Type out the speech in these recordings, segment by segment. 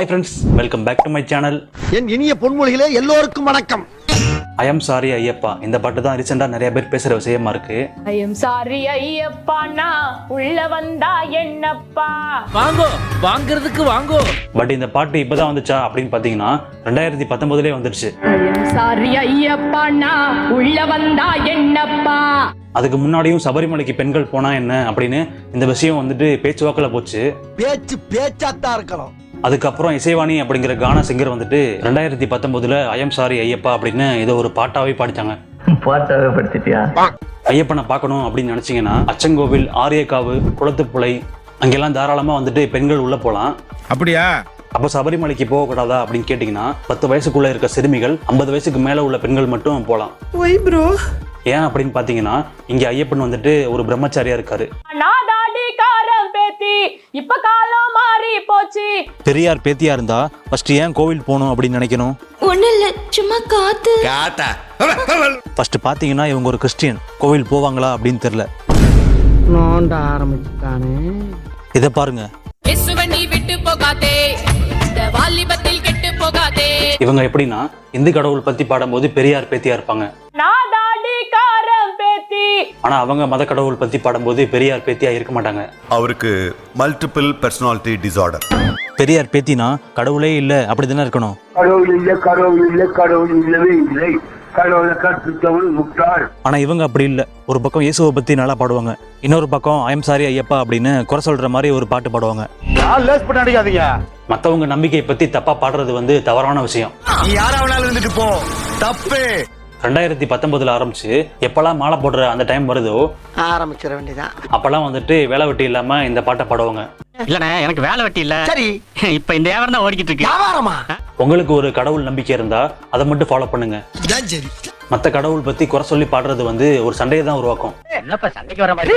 Hi friends, welcome back to my channel. என் இனிய பொன்மொழிகளே எல்லோருக்கும் வணக்கம். I am sorry Ayyappa. இந்த பாட்டு தான் ரீசெண்டா நிறைய பேர் பேசுற விஷயமா இருக்கு. I am sorry ஐயப்பா நான் உள்ள வந்தா என்னப்பா. வாங்கோ வாங்குறதுக்கு வாங்கோ. பட் இந்த பாட்டு இப்பதான் வந்துச்சா அப்படின்னு பாத்தீங்கன்னா 2019லயே வந்துருச்சு. I am sorry ஐயப்பா நான் உள்ள வந்தா என்னப்பா. அதுக்கு முன்னாடியும் சபரிமலைக்கு பெண்கள் போனா என்ன அப்படின்னு இந்த விஷயம் வந்துட்டு பேச்சுவாக்கில் போச்சு. பேச்சாத்தான் இருக்கணும். அதுக்கப்புறம் இசைவாணி அப்படிங்கிற கானா சிங்கர் வந்துட்டு 2019ல ஐயம் சாரி ஐயப்பா அப்படின்னு இதை ஒரு பாட்டாவே பாடிச்சாங்க. பாட்டாவே படிச்சிட்டியா? ஐயப்பனை பார்க்கணும் அப்படின்னு நினைச்சீங்கன்னா அச்சங்கோவில், ஆரியக்காவு, குளத்துப்புழை அங்கெல்லாம் தாராளமா வந்துட்டு பெண்கள் உள்ள போலாம். அப்படியா? அப்போ சபரிமலைக்கு போகக்கூடாதா அப்படின்னு கேட்டீங்கன்னா 10 வயசுக்குள்ள இருக்க சிறுமிகள், 50 வயசுக்கு மேல உள்ள பெண்கள் மட்டும் போலாம். ஏன் அப்படின்னு பாத்தீங்கன்னா இங்க ஐயப்பன் வந்துட்டு ஒரு பிரம்மச்சாரியா இருக்காரு. நான் தாடி காரம் பேத்தி இப்ப காலம் மாறி போச்சு. பெரியார் பேத்தியா இருந்தா ஃபர்ஸ்ட் ஏன் கோவில் போகணும் அப்படின்னு நினைக்கணும்? ஒண்ணு இல்ல, சும்மா காத்து. ஃபர்ஸ்ட் பாத்தீங்கன்னா இவங்க ஒரு கிறிஸ்டியன், கோவில் போவாங்களா அப்படின்னு தெரியல. நோண்ட ஆரம்பிச்சுட்டானே. இதை பாருங்க. இசுவனி விட்டு போகாதே, இந்த வாலிபத்தில் கெட்டு போகாதே. இவங்க எப்படின்னா இந்து கடவுள் பத்தி பாடும்போது பெரியார் பேத்தியா இருப்பாங்க. நான் தாடி காரம் பேத்தி. ஆனா அவங்க மத கடவுள் பத்தி பாடும்போது பெரியார் பேத்தியா இருக்க மாட்டாங்க. அவருக்கு மல்டிபிள் பர்சனாலிட்டி டிசார்டர். பெரியார் பேத்தினா கடவுளே இல்ல அப்படிதானே இருக்கணும். கடவுள் இல்லவே இல்லை, கடவுளை கற்பித்தவன் முட்டாள். ஆனா இவங்க அப்படி இல்ல. ஒரு பக்கம் இயேசுவை பத்தி நல்லா பாடுவாங்க, இன்னொரு பக்கம் ஐயம் சாரி ஐயப்பா அப்படின்னு குறை சொல்ற மாதிரி ஒரு பாட்டு பாடுவாங்க. மத்தவங்க நம்பிக்கையை பத்தி தப்பா பாடுறது வந்து தவறான விஷயம். யாராவனாலும் இருந்துட்டு போ, தப்பு. 2019ல ஆரம்பிச்சு எப்பெல்லாம் மாலை போடுற அந்த டைம் வருதோ ஆரம்பிச்சிட வேண்டியதான். அப்பெல்லாம் வந்துட்டு வேலை வெட்டி இல்லாம இந்த பாட்டை பாடுவாங்க. இல்லண்ணே, எனக்கு வேலை வெட்டி இல்ல. சரி, இப்ப இந்த வியாபாரம் தான் ஓடிக்கிட்டு இருக்கு. வியாபாரமா? உங்களுக்கு ஒரு கடவுள் நம்பிக்கை இருந்தா அதை மட்டும் ஃபாலோ பண்ணுங்க. சரி. மத்த கடவுள் பத்தி குறை சொல்லி பாடுறது வந்து ஒரு சண்டையை தான் உருவாக்கும். என்னப்பா சண்டைக்கு வர மாதிரி?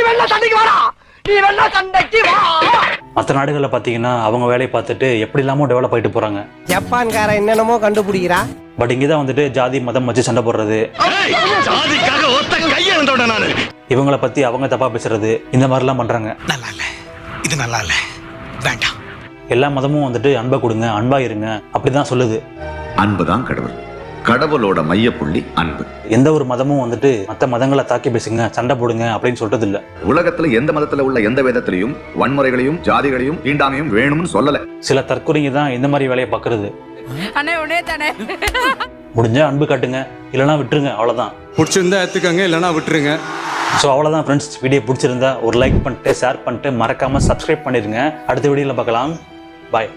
மற்ற நாடுகளில் பார்த்தீங்கன்னா அவங்க வேலையை பார்த்துட்டு எப்படி இல்லாம டெவலப் ஆயிட்டு போறாங்க. ஜப்பான்காரன் என்னென்னமோ கண்டுபிடிக்கிறா. பட் இங்கதான் வந்துட்டு ஜாதி மதம் வச்சு சண்டை போடுறது, இவங்களை பத்தி அவங்க தப்பா பேசுறது, இந்த மாதிரிலாம் பண்றாங்க. நல்லா இல்ல, இது நல்லா இல்ல, வேண்டாம். எல்லா மதமும் வந்துட்டு அன்பை கொடுங்க, அன்பா இருங்க அப்படிதான் சொல்லுது. அன்புதான் கடவுள், கடவுளோட மையப்புள்ளி அன்பு. எந்த ஒரு மதமும் வந்துட்டு மற்ற மதங்களை தாக்கி பேசுங்க, சண்டை போடுங்க அப்படின்னு சொல்றது இல்ல. உலகத்துல எந்த மதத்துல உள்ள எந்த வேதத்திலையும் வன்முறைகளையும் ஜாதிகளையும் தீண்டாமையும் வேணும்னு சொல்லல. சில தற்கொலைங்க தான் இந்த மாதிரி வேலையை பாக்குறது. முடிஞ்சா அன்பு காட்டுங்க, இல்லைன்னா விட்டுருங்க, அவ்வளவுதான். பிடிச்சிருந்தா எடுத்துக்கங்க, இல்லைன்னா விட்டுருங்க. ஸோ அவ்வளோதான் ஃப்ரெண்ட்ஸ். வீடியோ பிடிச்சிருந்தா ஒரு லைக் பண்ணிட்டு ஷேர் பண்ணிட்டு மறக்காம சப்ஸ்கிரைப் பண்ணிருங்க. அடுத்த வீடியோவில் பார்க்கலாம். பாய்.